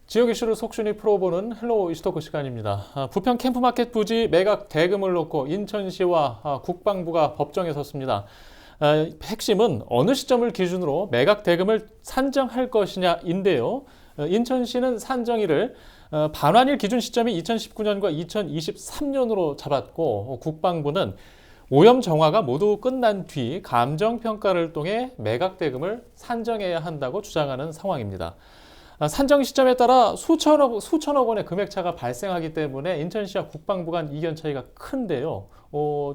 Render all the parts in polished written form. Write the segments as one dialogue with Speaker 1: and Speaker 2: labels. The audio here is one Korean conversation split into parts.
Speaker 1: 지역 이슈를 속순위 풀어보는 헬로 이슈토크 시간입니다. 부평 캠프마켓 부지 매각 대금을 놓고 인천시와 국방부가 법정에 섰습니다. 핵심은 어느 시점을 기준으로 매각 대금을 산정할 것이냐인데요. 인천시는 산정일을 반환일 기준 시점이 2019년과 2023년으로 잡았고 국방부는 오염 정화가 모두 끝난 뒤 감정평가를 통해 매각 대금을 산정해야 한다고 주장하는 상황입니다. 산정 시점에 따라 수천억 원의 금액차가 발생하기 때문에 인천시와 국방부 간 이견 차이가 큰데요.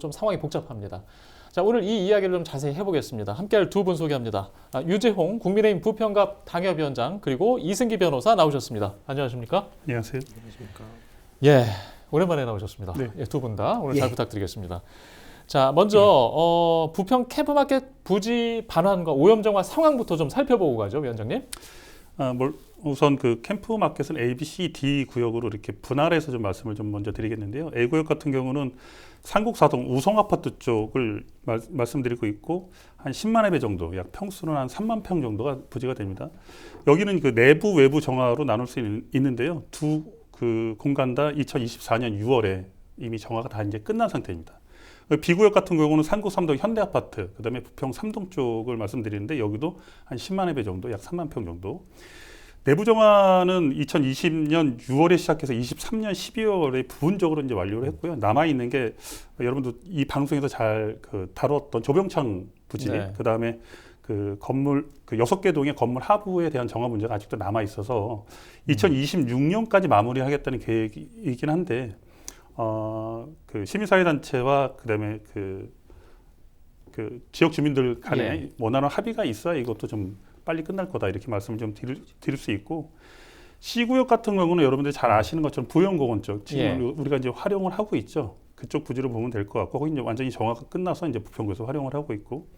Speaker 1: 좀 상황이 복잡합니다. 자, 오늘 이 이야기를 좀 자세히 해보겠습니다. 함께할 두 분 소개합니다. 유재홍 국민의힘 부평갑 당협위원장 그리고 이승기 변호사 나오셨습니다. 안녕하십니까?
Speaker 2: 안녕하세요.
Speaker 3: 안녕하십니까?
Speaker 1: 예, 오랜만에 나오셨습니다.
Speaker 2: 네.
Speaker 1: 예, 두 분 다 오늘 잘 부탁드리겠습니다. 자, 먼저 부평 캠프마켓 부지 반환과 오염 정화 상황부터 좀 살펴보고 가죠, 위원장님.
Speaker 2: 우선 그 캠프 마켓은 A, B, C, D 구역으로 이렇게 분할해서 좀 말씀을 좀 먼저 드리겠는데요. A 구역 같은 경우는 산곡사동 우성 아파트 쪽을 말씀드리고 있고 한 10만 회 정도, 약 평수는 한 3만 평 정도가 부지가 됩니다. 여기는 그 내부 외부 정화로 나눌 수 있는데요. 두 그 공간 다 2024년 6월에 이미 정화가 다 이제 끝난 상태입니다. B 구역 같은 경우는 산곡 3동 현대 아파트, 그다음에 부평 3동 쪽을 말씀드리는데 여기도 한 10만 회 정도, 약 3만 평 정도. 내부 정화는 2020년 6월에 시작해서 23년 12월에 부분적으로 이제 완료를 했고요. 남아 있는 게 여러분도 이 방송에서 잘 다뤘던 조병창 부지,
Speaker 1: 네.
Speaker 2: 그다음에 그 건물 그 6개 동의 건물 하부에 대한 정화 문제가 아직도 남아 있어서 2026년까지 마무리하겠다는 계획이긴 한데 그 시민사회단체와 그다음에 그 지역 주민들 간에 원하는 합의가 있어야 이것도 좀 빨리 끝날 거다 이렇게 말씀을 좀 드릴 수 있고, C구역 같은 경우는 여러분들이 잘 아시는 것처럼 부영공원 쪽 지금 우리가 이제 활용을 하고 있죠. 그쪽 부지로 보면 될 것 같고 거기 이제 완전히 정화가 끝나서 이제 부평구에서 활용을 하고 있고,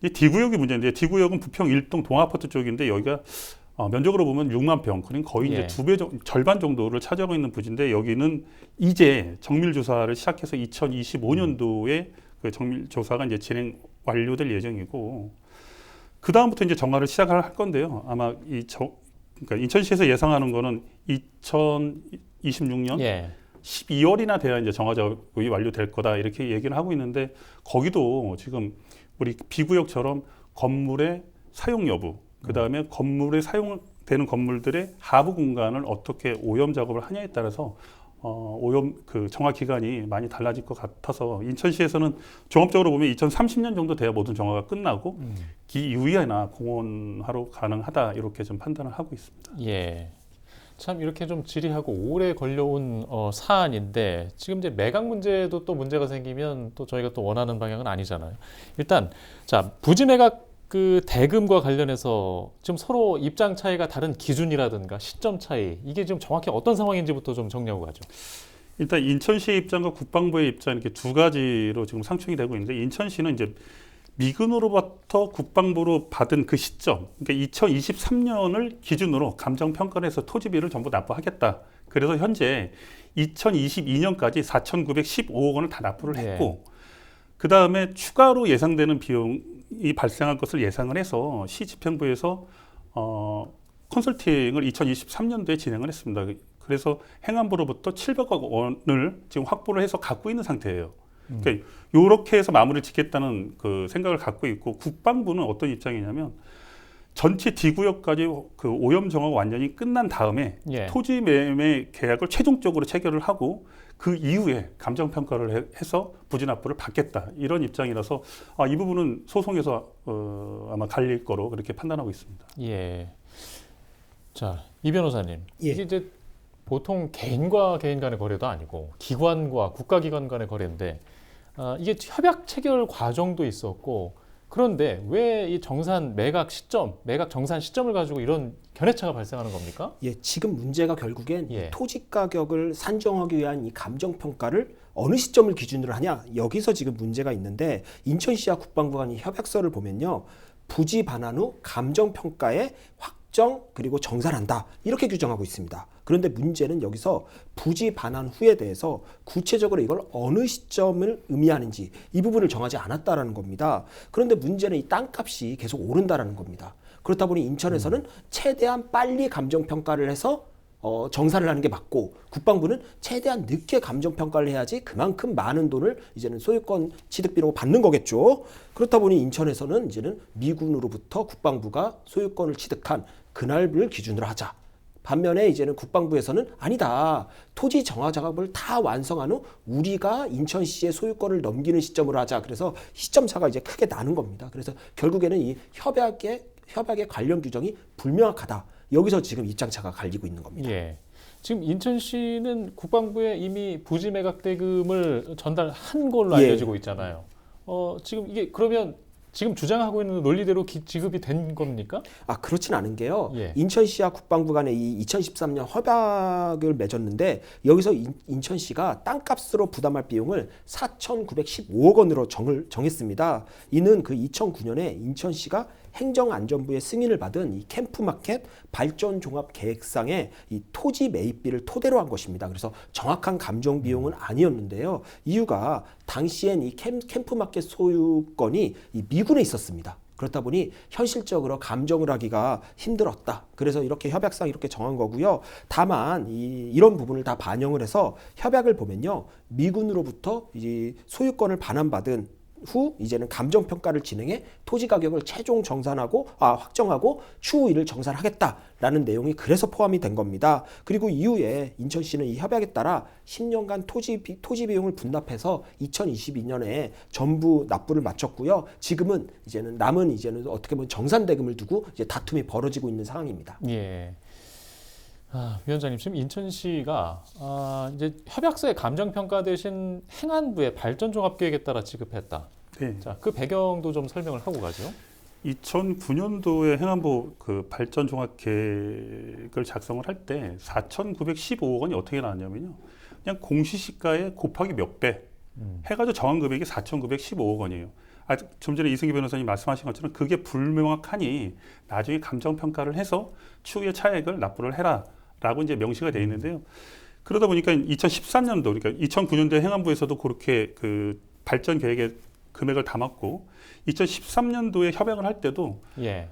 Speaker 2: 이 D구역이 문제인데 D구역은 부평 1동 동아파트 쪽인데 여기가 면적으로 보면 6만 평, 그러니까 거의 이제 절반 정도를 차지하고 있는 부지인데 여기는 이제 정밀 조사를 시작해서 2025년도에 그 정밀 조사가 이제 진행 완료될 예정이고 그 다음부터 이제 정화를 시작을 할 건데요. 아마 그러니까 인천시에서 예상하는 거는 2026년 12월이나 돼야 이제 정화 작업이 완료될 거다 이렇게 얘기를 하고 있는데 거기도 지금 우리 B구역처럼 건물의 사용 여부, 그 다음에 건물에 사용되는 건물들의 하부 공간을 어떻게 오염 작업을 하냐에 따라서 오염 그 정화 기간이 많이 달라질 것 같아서 인천시에서는 종합적으로 보면 2030년 정도 돼야 모든 정화가 끝나고 기이후에나 공원화로 가능하다 이렇게 좀 판단을 하고 있습니다.
Speaker 1: 예. 참 이렇게 좀 지리하고 오래 걸려온 사안인데 지금 이제 매각 문제도 또 문제가 생기면 또 저희가 또 원하는 방향은 아니잖아요. 일단 자 부지 매각 그 대금과 관련해서 지금 서로 입장 차이가 다른 기준이라든가 시점 차이 이게 지금 정확히 어떤 상황인지부터 좀 정리하고 가죠.
Speaker 2: 일단 인천시의 입장과 국방부의 입장 이렇게 두 가지로 지금 상충이 되고 있는데 인천시는 이제 미군으로부터 국방부로 받은 그 시점, 그러니까 2023년을 기준으로 감정평가를 해서 토지비를 전부 납부하겠다. 그래서 현재 2022년까지 4,915억 원을 다 납부를 했고 그 다음에 추가로 예상되는 비용이 발생할 것을 예상을 해서 시집행부에서 컨설팅을 2023년도에 진행을 했습니다. 그래서 행안부로부터 700억 원을 지금 확보를 해서 갖고 있는 상태예요. 그러니까 이렇게 해서 마무리를 짓겠다는 그 생각을 갖고 있고 국방부는 어떤 입장이냐면 전체 D구역까지 그 오염 정화가 완전히 끝난 다음에 토지 매매 계약을 최종적으로 체결을 하고 그 이후에 감정평가를 해서 부지 납부를 받겠다 이런 입장이라서 이 부분은 소송에서 아마 갈릴 거로 그렇게 판단하고 있습니다.
Speaker 1: 예. 자, 이 변호사님 이게 이제 보통 개인과 개인 간의 거래도 아니고 기관과 국가기관 간의 거래인데 이게 협약 체결 과정도 있었고 그런데 왜 이 정산 매각 시점, 매각 정산 시점을 가지고 이런 견해차가 발생하는 겁니까?
Speaker 3: 지금 문제가 결국엔 토지 가격을 산정하기 위한 이 감정 평가를 어느 시점을 기준으로 하냐 여기서 지금 문제가 있는데 인천시와 국방부 간의 협약서를 보면요 부지 반환 후 감정 평가에 확정 그리고 정산한다 이렇게 규정하고 있습니다. 그런데 문제는 여기서 부지 반환 후에 대해서 구체적으로 이걸 어느 시점을 의미하는지 이 부분을 정하지 않았다라는 겁니다. 그런데 문제는 이 땅값이 계속 오른다라는 겁니다. 그렇다 보니 인천에서는 최대한 빨리 감정평가를 해서 정산을 하는 게 맞고 국방부는 최대한 늦게 감정 평가를 해야지 그만큼 많은 돈을 이제는 소유권 취득비로 받는 거겠죠. 그렇다 보니 인천에서는 이제는 미군으로부터 국방부가 소유권을 취득한 그날을 기준으로 하자. 반면에 이제는 국방부에서는 아니다. 토지 정화 작업을 다 완성한 후 우리가 인천시의 소유권을 넘기는 시점으로 하자. 그래서 시점차가 이제 크게 나는 겁니다. 그래서 결국에는 이 협약의 관련 규정이 불명확하다. 여기서 지금 입장차가 갈리고 있는 겁니다.
Speaker 1: 예. 지금 인천시는 국방부에 이미 부지 매각 대금을 전달한 걸로 알려지고 있잖아요. 지금 이게 그러면 지금 주장하고 있는 논리대로 지급이 된 겁니까?
Speaker 3: 그렇진 않은 게요.
Speaker 1: 예.
Speaker 3: 인천시와 국방부 간에 이 2013년 협약을 맺었는데 여기서 인천시가 땅값으로 부담할 비용을 4,915억 원으로 정했습니다. 이는 그 2009년에 인천시가 행정안전부의 승인을 받은 이 캠프마켓 발전종합계획상의 이 토지 매입비를 토대로 한 것입니다. 그래서 정확한 감정 비용은 아니었는데요. 이유가 당시엔 이 캠프마켓 소유권이 이 미군에 있었습니다. 그렇다 보니 현실적으로 감정을 하기가 힘들었다. 그래서 이렇게 협약상 이렇게 정한 거고요. 다만 이런 부분을 다 반영을 해서 협약을 보면요. 미군으로부터 이 소유권을 반환받은 후 이제는 감정 평가를 진행해 토지 가격을 최종 확정하고 추후 이를 정산하겠다라는 내용이 그래서 포함이 된 겁니다. 그리고 이후에 인천시는 이 협약에 따라 10년간 토지 비용을 분납해서 2022년에 전부 납부를 마쳤고요. 지금은 남은 어떻게 보면 정산 대금을 두고 이제 다툼이 벌어지고 있는 상황입니다.
Speaker 1: 예. 위원장님, 지금 인천시가 이제 협약서의 감정평가 대신 행안부의 발전종합계획에 따라 지급했다.
Speaker 2: 네.
Speaker 1: 자, 그 배경도 좀 설명을 하고 가죠.
Speaker 2: 2009년도에 행안부 그 발전종합계획을 작성을 할 때 4,915억 원이 어떻게 나왔냐면요. 그냥 공시시가에 곱하기 몇 배 해가지고 정한 금액이 4,915억 원이에요. 좀 전에 이승기 변호사님 말씀하신 것처럼 그게 불명확하니 나중에 감정평가를 해서 추후에 차액을 납부를 해라라고 이제 명시가 되어 있는데요. 그러다 보니까 2013년도, 그러니까 2009년도에 행안부에서도 그렇게 그 발전 계획에 금액을 담았고 2013년도에 협약을 할 때도
Speaker 1: 예.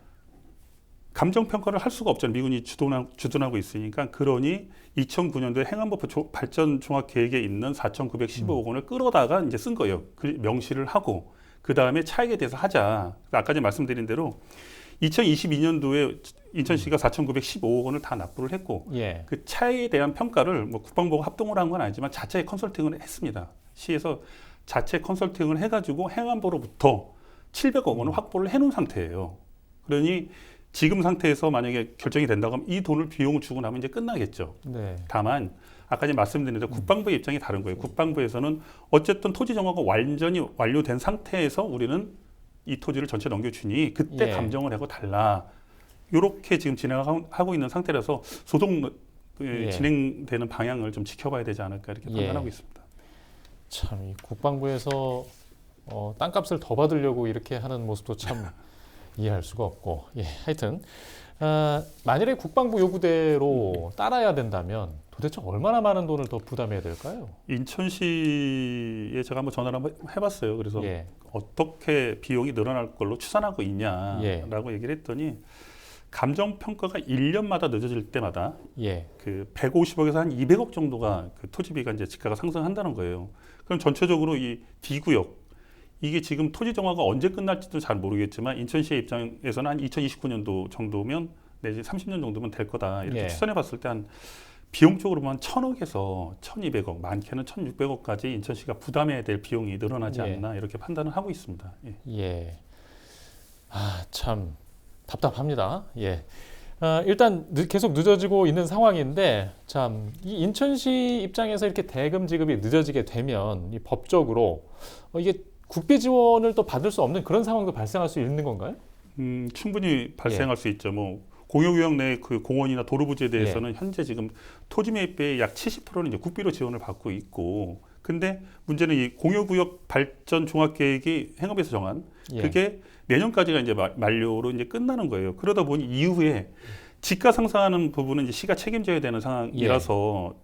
Speaker 2: 감정평가를 할 수가 없잖아요. 미군이 주둔하고 있으니까. 그러니 2009년도에 행안부 발전종합계획에 있는 4,915억 원을 끌어다가 이제 쓴 거예요. 그 명시를 하고 그 다음에 차액에 대해서 하자. 아까 전에 말씀드린 대로 2022년도에 인천시가 4,915억 원을 다 납부를 했고
Speaker 1: 예.
Speaker 2: 그 차액에 대한 평가를 뭐 국방부가 합동으로 한 건 아니지만 자체 컨설팅을 했습니다. 시에서 자체 컨설팅을 해가지고 행안부로부터 700억 원을 확보를 해놓은 상태예요. 그러니 지금 상태에서 만약에 결정이 된다고 하면 이 돈을 비용을 주고 나면 이제 끝나겠죠.
Speaker 1: 네.
Speaker 2: 다만 아까 전에 말씀드린 대로 국방부의 입장이 다른 거예요. 국방부에서는 어쨌든 토지 정화가 완전히 완료된 상태에서 우리는 이 토지를 전체 넘겨주니 그때
Speaker 1: 예.
Speaker 2: 감정을 하고 달라. 이렇게 지금 진행하고 있는 상태라서 소송
Speaker 1: 예.
Speaker 2: 진행되는 방향을 좀 지켜봐야 되지 않을까 이렇게 판단하고 있습니다.
Speaker 1: 참, 이 국방부에서 땅값을 더 받으려고 이렇게 하는 모습도 참 이해할 수가 없고, 예, 하여튼 만일에 국방부 요구대로 따라야 된다면 도대체 얼마나 많은 돈을 더 부담해야 될까요?
Speaker 2: 인천시에 제가 한번 전화를 한번 해봤어요. 그래서
Speaker 1: 예.
Speaker 2: 어떻게 비용이 늘어날 걸로 추산하고
Speaker 1: 예.
Speaker 2: 있냐라고 얘기를 했더니 감정평가가 1년마다 늦어질 때마다
Speaker 1: 예.
Speaker 2: 그 150억에서 한 200억 정도가 그 토지비가 이제 지가가 상승한다는 거예요. 그럼 전체적으로 이 D구역 이게 지금 토지 정화가 언제 끝날지도 잘 모르겠지만 인천시의 입장에서는 한 2029년도 정도면 내지 30년 정도면 될 거다 이렇게
Speaker 1: 예.
Speaker 2: 추산해 봤을 때 한 비용적으로 보면 1,000억에서 1,200억, 많게는 1,600억까지 인천시가 부담해야 될 비용이 늘어나지
Speaker 1: 예.
Speaker 2: 않나 이렇게 판단을 하고 있습니다. 예.
Speaker 1: 예. 참 답답합니다. 예. 일단 계속 늦어지고 있는 상황인데 참 이 인천시 입장에서 이렇게 대금 지급이 늦어지게 되면 이 법적으로 이게 국비 지원을 또 받을 수 없는 그런 상황도 발생할 수 있는 건가요?
Speaker 2: 충분히 발생할 수 있죠. 뭐 공유구역 내 그 공원이나 도로 부지에 대해서는 현재 지금 토지 매입비의 약 70%는 이제 국비로 지원을 받고 있고, 근데 문제는 이 공유구역 발전 종합계획이 행업에서 정한 그게 내년까지가 이제 만료로 이제 끝나는 거예요. 그러다 보니 이후에 지가 상승하는 부분은 이제 시가 책임져야 되는 상황이라서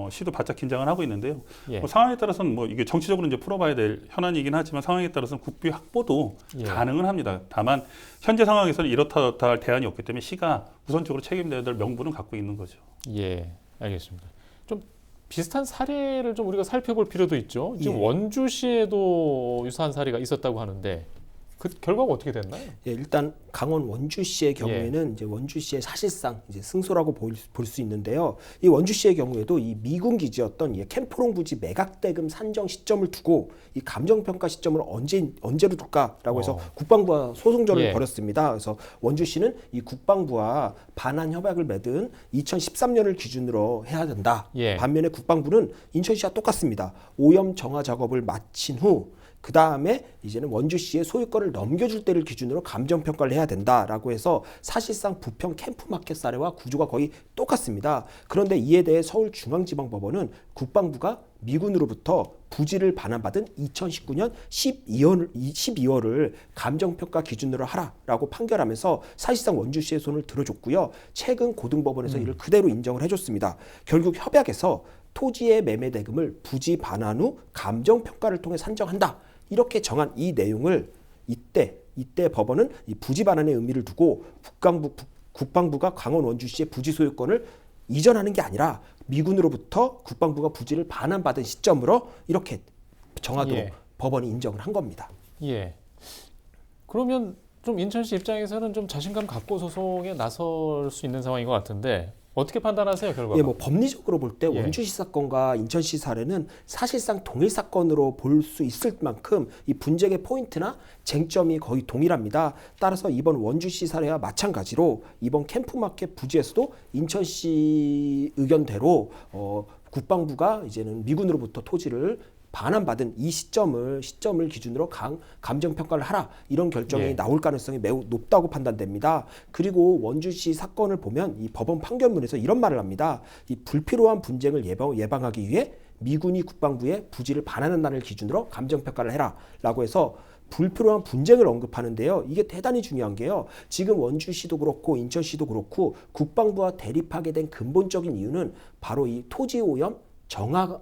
Speaker 2: 시도 바짝 긴장을 하고 있는데요.
Speaker 1: 예.
Speaker 2: 뭐 상황에 따라서는 뭐 이게 정치적으로 이제 풀어봐야 될 현안이긴 하지만 상황에 따라서는 국비 확보도
Speaker 1: 예.
Speaker 2: 가능은 합니다. 다만 현재 상황에서는 이렇다 저렇다 할 대안이 없기 때문에 시가 우선적으로 책임져야 될 명분은 갖고 있는 거죠.
Speaker 1: 예, 알겠습니다. 좀 비슷한 사례를 좀 우리가 살펴볼 필요도 있죠. 지금
Speaker 3: 예.
Speaker 1: 원주시에도 유사한 사례가 있었다고 하는데 그 결과가 어떻게 됐나요?
Speaker 3: 예, 일단 강원 원주시의 경우에는 이제 원주시의 사실상 이제 승소라고 볼 수 있는데요. 이 원주시의 경우에도 이 미군 기지였던 이 캠프롱 부지 매각 대금 산정 시점을 두고 이 감정 평가 시점을 언제로 둘까라고 해서 국방부와 소송전을
Speaker 1: 예.
Speaker 3: 벌였습니다. 그래서 원주시는 이 국방부와 반환 협약을 맺은 2013년을 기준으로 해야 된다.
Speaker 1: 예.
Speaker 3: 반면에 국방부는 인천시와 똑같습니다. 오염 정화 작업을 마친 후 그 다음에 이제는 원주시의 소유권을 넘겨줄 때를 기준으로 감정평가를 해야 된다라고 해서 사실상 부평 캠프마켓 사례와 구조가 거의 똑같습니다. 그런데 이에 대해 서울중앙지방법원은 국방부가 미군으로부터 부지를 반환받은 2019년 12월을 감정평가 기준으로 하라라고 판결하면서 사실상 원주시의 손을 들어줬고요. 최근 고등법원에서 이를 그대로 인정을 해줬습니다. 결국 협약에서 토지의 매매 대금을 부지 반환 후 감정평가를 통해 산정한다. 이렇게 정한 이 내용을 이때 법원은 이 부지 반환의 의미를 두고 국방부가 강원 원주시의 부지 소유권을 이전하는 게 아니라 미군으로부터 국방부가 부지를 반환받은 시점으로 이렇게 정하도록
Speaker 1: 예.
Speaker 3: 법원이 인정을 한 겁니다.
Speaker 1: 예. 그러면 좀 인천시 입장에서는 좀 자신감 갖고 소송에 나설 수 있는 상황인 것 같은데 어떻게 판단하세요, 결과가?
Speaker 3: 예, 뭐 법리적으로 볼 때
Speaker 1: 예.
Speaker 3: 원주시 사건과 인천시 사례는 사실상 동일 사건으로 볼 수 있을 만큼 이 분쟁의 포인트나 쟁점이 거의 동일합니다. 따라서 이번 원주시 사례와 마찬가지로 이번 캠프마켓 부지에서도 인천시 의견대로 국방부가 이제는 미군으로부터 토지를 반환받은 이 시점을 기준으로 감정평가를 하라 이런 결정이
Speaker 1: 예.
Speaker 3: 나올 가능성이 매우 높다고 판단됩니다. 그리고 원주시 사건을 보면 이 법원 판결문에서 이런 말을 합니다. 이 불필요한 분쟁을 예방하기 위해 미군이 국방부에 부지를 반환한 날을 기준으로 감정평가를 해라라고 해서 불필요한 분쟁을 언급하는데요. 이게 대단히 중요한 게요. 지금 원주시도 그렇고 인천시도 그렇고 국방부와 대립하게 된 근본적인 이유는 바로 이 토지 오염 정화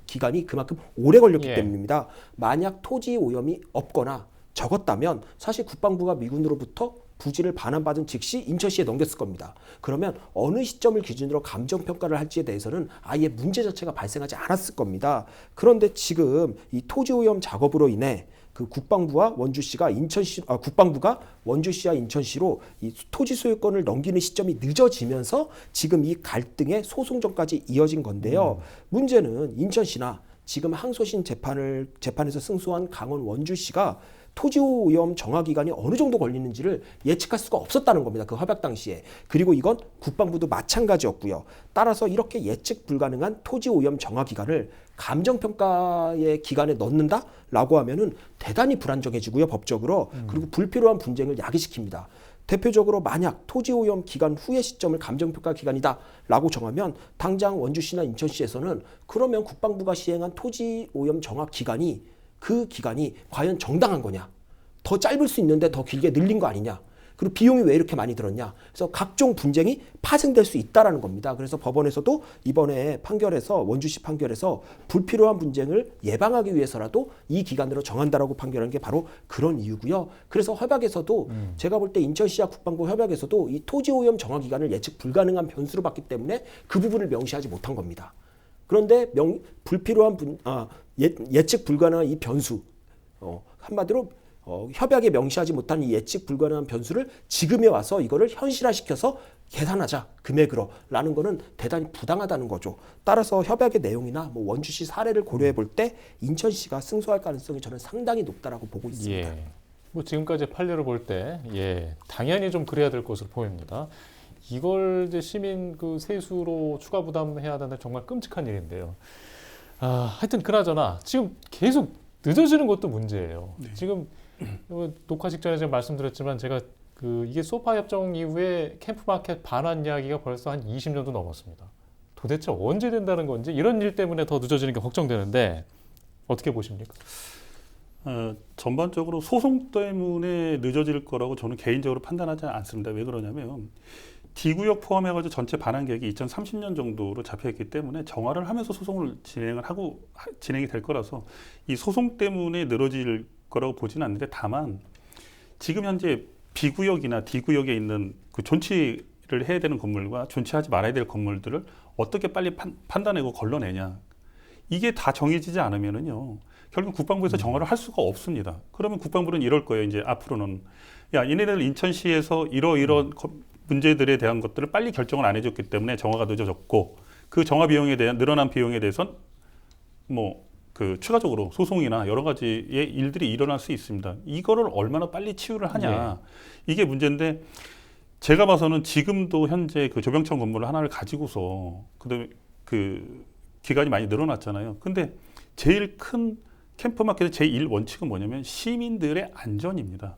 Speaker 3: 기간이 그만큼 오래 걸렸기
Speaker 1: 예.
Speaker 3: 때문입니다. 만약 토지 오염이 없거나 적었다면 사실 국방부가 미군으로부터 부지를 반환받은 즉시 인천시에 넘겼을 겁니다. 그러면 어느 시점을 기준으로 감정평가를 할지에 대해서는 아예 문제 자체가 발생하지 않았을 겁니다. 그런데 지금 이 토지 오염 작업으로 인해 그 국방부가 원주시와 인천시로 이 토지 소유권을 넘기는 시점이 늦어지면서 지금 이 갈등의 소송전까지 이어진 건데요. 문제는 인천시나 지금 항소심 재판에서 승소한 강원 원주시가 토지 오염 정화 기간이 어느 정도 걸리는지를 예측할 수가 없었다는 겁니다. 그 협약 당시에. 그리고 이건 국방부도 마찬가지였고요. 따라서 이렇게 예측 불가능한 토지 오염 정화 기간을 감정평가의 기간에 넣는다라고 하면은 대단히 불안정해지고요, 법적으로. 그리고 불필요한 분쟁을 야기시킵니다. 대표적으로 만약 토지 오염 기간 후의 시점을 감정평가 기간이다라고 정하면 당장 원주시나 인천시에서는 그러면 국방부가 시행한 토지 오염 정화 기간이 그 기간이 과연 정당한 거냐? 더 짧을 수 있는데 더 길게 늘린 거 아니냐? 그리고 비용이 왜 이렇게 많이 들었냐? 그래서 각종 분쟁이 파생될 수 있다라는 겁니다. 그래서 법원에서도 이번에 원주시 판결에서 불필요한 분쟁을 예방하기 위해서라도 이 기간으로 정한다라고 판결한 게 바로 그런 이유고요. 그래서 협약에서도 제가 볼 때 인천시와 국방부 협약에서도 이 토지 오염 정화 기간을 예측 불가능한 변수로 봤기 때문에 그 부분을 명시하지 못한 겁니다. 그런데 예측 불가능한 이 변수, 한마디로 협약에 명시하지 못한 이 예측 불가능한 변수를 지금에 와서 이거를 현실화시켜서 계산하자 금액으로라는 거는 대단히 부당하다는 거죠. 따라서 협약의 내용이나 뭐 원주시 사례를 고려해 볼 때 인천시가 승소할 가능성이 저는 상당히 높다라고 보고 있습니다.
Speaker 1: 예. 뭐 지금까지 판례를 볼 때, 당연히 좀 그래야 될 것으로 보입니다. 이걸 이제 시민 그 세수로 추가 부담해야 하는 정말 끔찍한 일인데요. 하여튼 그나저나 지금 계속 늦어지는 것도 문제예요.
Speaker 2: 네.
Speaker 1: 지금 녹화 직전에 제가 말씀드렸지만 제가 이게 소파 협정 이후에 캠프마켓 반환 이야기가 벌써 한 20년도 넘었습니다. 도대체 언제 된다는 건지 이런 일 때문에 더 늦어지는 게 걱정되는데 어떻게 보십니까?
Speaker 2: 전반적으로 소송 때문에 늦어질 거라고 저는 개인적으로 판단하지 않습니다. 왜 그러냐면 D구역 포함해가지고 전체 반환 계획이 2030년 정도로 잡혀있기 때문에 정화를 하면서 소송을 진행이 될 거라서 이 소송 때문에 늘어질 거라고 보지는 않는데, 다만 지금 현재 B구역이나 D구역에 있는 그 존치를 해야 되는 건물과 존치하지 말아야 될 건물들을 어떻게 빨리 판단하고 걸러내냐, 이게 다 정해지지 않으면은요 결국 국방부에서 정화를 할 수가 없습니다. 그러면 국방부는 이럴 거예요. 이제 앞으로는 야, 얘네들 인천시에서 이런 문제들에 대한 것들을 빨리 결정을 안 해줬기 때문에 정화가 늦어졌고, 그 정화 비용에 대한 늘어난 비용에 대해선 뭐 그 추가적으로 소송이나 여러 가지의 일들이 일어날 수 있습니다. 이거를 얼마나 빨리 치유를 하냐, 이게 문제인데, 제가 봐서는 지금도 현재 그 조병천 건물을 하나를 가지고서 그다음에 그 기간이 많이 늘어났잖아요. 근데 제일 큰 캠프마켓의 제1 원칙은 뭐냐면 시민들의 안전입니다.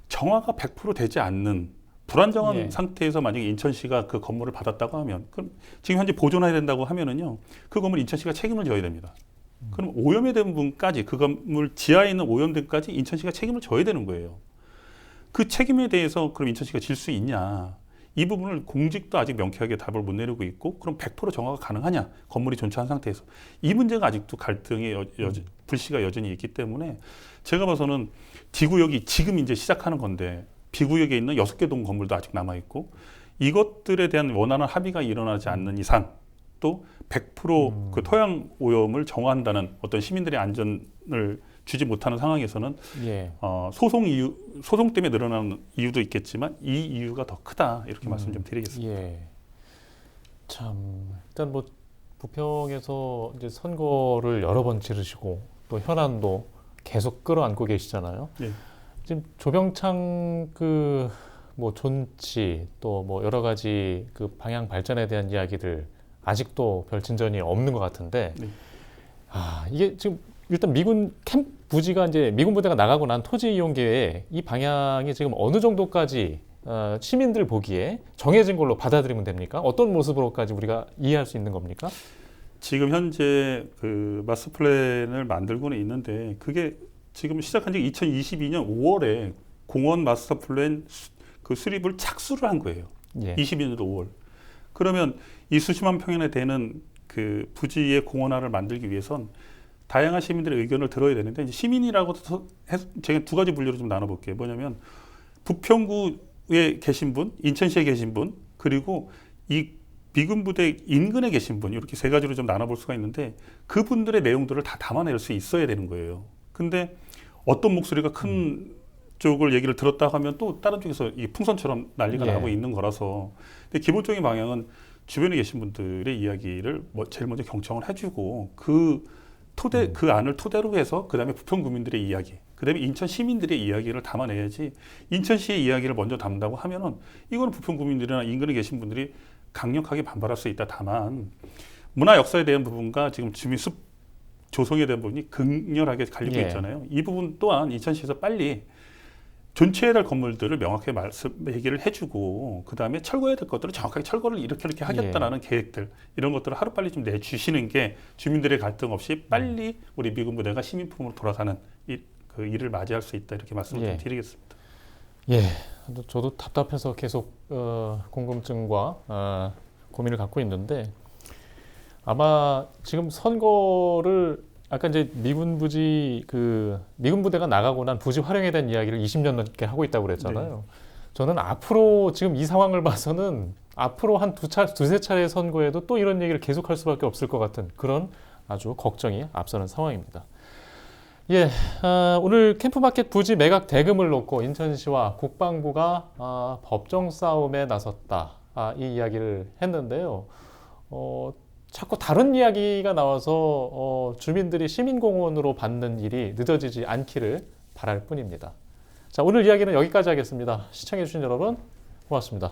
Speaker 2: 정화가 100% 되지 않는 불안정한 상태에서 만약에 인천시가 그 건물을 받았다고 하면, 그럼 지금 현재 보존해야 된다고 하면은요, 그 건물 인천시가 책임을 져야 됩니다. 그럼 오염이 된 분까지, 그 건물 지하에 있는 오염된까지 인천시가 책임을 져야 되는 거예요. 그 책임에 대해서 그럼 인천시가 질 수 있냐? 이 부분을 공직도 아직 명쾌하게 답을 못 내리고 있고, 그럼 100% 정화가 가능하냐? 건물이 존치한 상태에서. 이 문제가 아직도 갈등의 불씨가 여전히 있기 때문에, 제가 봐서는 D구역이 지금 이제 시작하는 건데 B구역에 있는 6개 동 건물도 아직 남아있고, 이것들에 대한 원활한 합의가 일어나지 않는 이상 또 100% 그 토양 오염을 정화한다는 어떤 시민들의 안전을 주지 못하는 상황에서는 소송 때문에 늘어나는 이유도 있겠지만 이 이유가 더 크다, 이렇게 말씀 좀 드리겠습니다.
Speaker 1: 참, 일단 뭐 부평에서 이제 선거를 여러 번 치르시고 또 현안도 계속 끌어안고 계시잖아요. 지금 조병창 그 뭐 존치 또 뭐 여러 가지 그 방향 발전에 대한 이야기들 아직도 별 진전이 없는 것 같은데, 이게 지금 일단 미군 캠프 부지가 이제 미군 부대가 나가고 난 토지 이용 계획 이 방향이 지금 어느 정도까지 시민들 보기에 정해진 걸로 받아들이면 됩니까? 어떤 모습으로까지 우리가 이해할 수 있는 겁니까?
Speaker 2: 지금 현재 그 마스터 플랜을 만들고는 있는데, 그게 지금 시작한 지 2022년 5월에 공원 마스터 플랜 그 수립을 착수를 한 거예요. 22년도 5월. 그러면 이 수십만 평에 되는 그 부지의 공원화를 만들기 위해선 다양한 시민들의 의견을 들어야 되는데, 이제 시민이라고 해서 제가 두 가지 분류로 좀 나눠볼게요. 뭐냐면 부평구에 계신 분, 인천시에 계신 분, 그리고 이 미군 부대 인근에 계신 분, 이렇게 세 가지로 좀 나눠볼 수가 있는데, 그분들의 내용들을 다 담아낼 수 있어야 되는 거예요. 근데 어떤 목소리가 큰 쪽을 얘기를 들었다 하면 또 다른 쪽에서 이 풍선처럼 난리가 나고 있는 거라서, 근데 기본적인 방향은 주변에 계신 분들의 이야기를 제일 먼저 경청을 해주고, 그 안을 토대로 해서 그 다음에 부평 구민들의 이야기, 그 다음에 인천 시민들의 이야기를 담아내야지, 인천시의 이야기를 먼저 담는다고 하면은 이거는 부평 구민들이나 인근에 계신 분들이 강력하게 반발할 수 있다. 다만 문화 역사에 대한 부분과 지금 주민숲 조성에 대한 부분이 극렬하게 갈리고 있잖아요. 이 부분 또한 인천시에서 빨리 존치해야 될 건물들을 명확하게 얘기를 해주고, 그 다음에 철거해야 될 것들을 정확하게 철거를 이렇게 하겠다라는 계획들, 이런 것들을 하루빨리 좀 내주시는 게 주민들의 갈등 없이 빨리 우리 미군 부대가 시민품으로 돌아가는 그 일을 맞이할 수 있다, 이렇게 말씀을 좀 드리겠습니다.
Speaker 1: 저도 답답해서 계속 궁금증과 고민을 갖고 있는데, 아마 지금 선거를 아까 이제 미군 부대가 나가고 난 부지 활용에 대한 이야기를 20년 넘게 하고 있다고 그랬잖아요. 저는 앞으로 지금 이 상황을 봐서는 앞으로 한 두세 차례 선거에도 또 이런 얘기를 계속할 수밖에 없을 것 같은 그런 아주 걱정이 앞서는 상황입니다. 오늘 캠프마켓 부지 매각 대금을 놓고 인천시와 국방부가 법정 싸움에 나섰다, 이 이야기를 했는데요. 자꾸 다른 이야기가 나와서 주민들이 시민공원으로 받는 일이 늦어지지 않기를 바랄 뿐입니다. 자, 오늘 이야기는 여기까지 하겠습니다. 시청해주신 여러분 고맙습니다.